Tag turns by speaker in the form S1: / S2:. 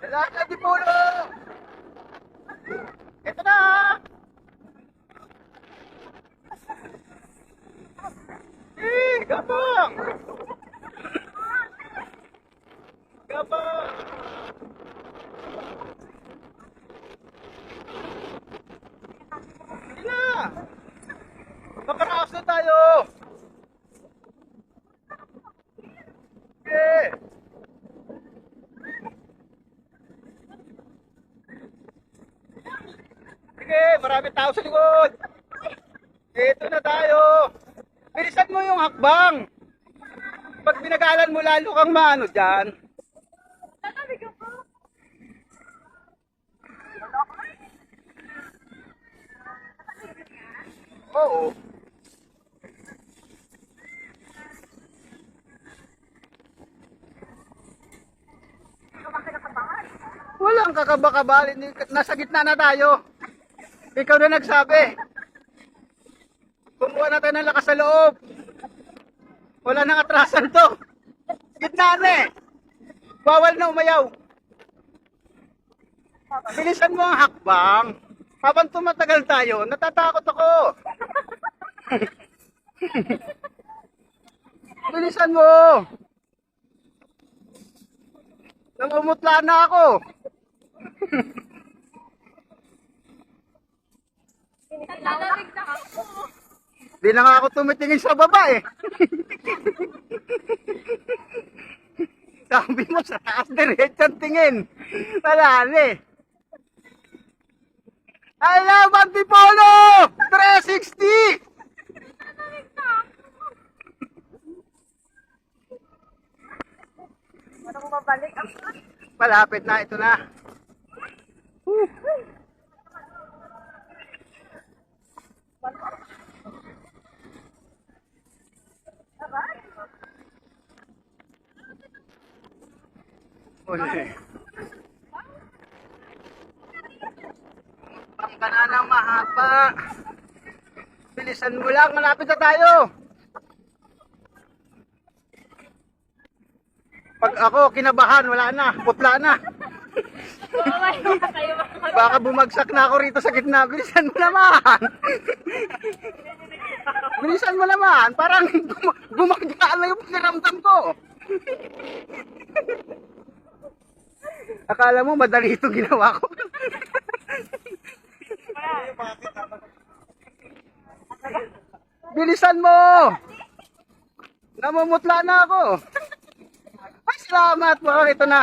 S1: Lalakad di pulo! Ito na! Gabang! Gabang! Hindi na! Makaraos na tayo! Sige! Sige, marami tao sa likod! Ito na tayo! Bilisan mo yung hakbang! Pag pinagalan mo, lalo kang maano dyan. Oo. Walang kakaba-kabal, nasa gitna na tayo. Ikaw na nagsabi. Kumuha na tayo ng lakas sa loob. Wala nang atrasan to. Gitna na eh. Bawal na umayaw. Bilisan mo ang hakbang. Habang tumatagal tayo, natatakot ako. Bilisan mo. Namumutla na ako.
S2: Lalamig na ako.
S1: Di na nga ako tumitingin sa baba eh. Sabi mo sa taas, diretsang tingin. Wala na eh. I love Antipolo! 360!
S2: Ano ko mabalik?
S1: Malapit na, ito na. Uli. Ang ka na ng mahaba. Bilisan mo lang, malapit na tayo. Pag ako kinabahan, wala na, putla na. Baka bumagsak na ako rito sa gitna. Bilisan mo naman. Bilisan mo naman. Parang gumagdaan na yung pakiramdam ko. Akala mo madali itong ginawa ko. Bilisan mo. Namumutla na ako. Ay, salamat. Baka ito na.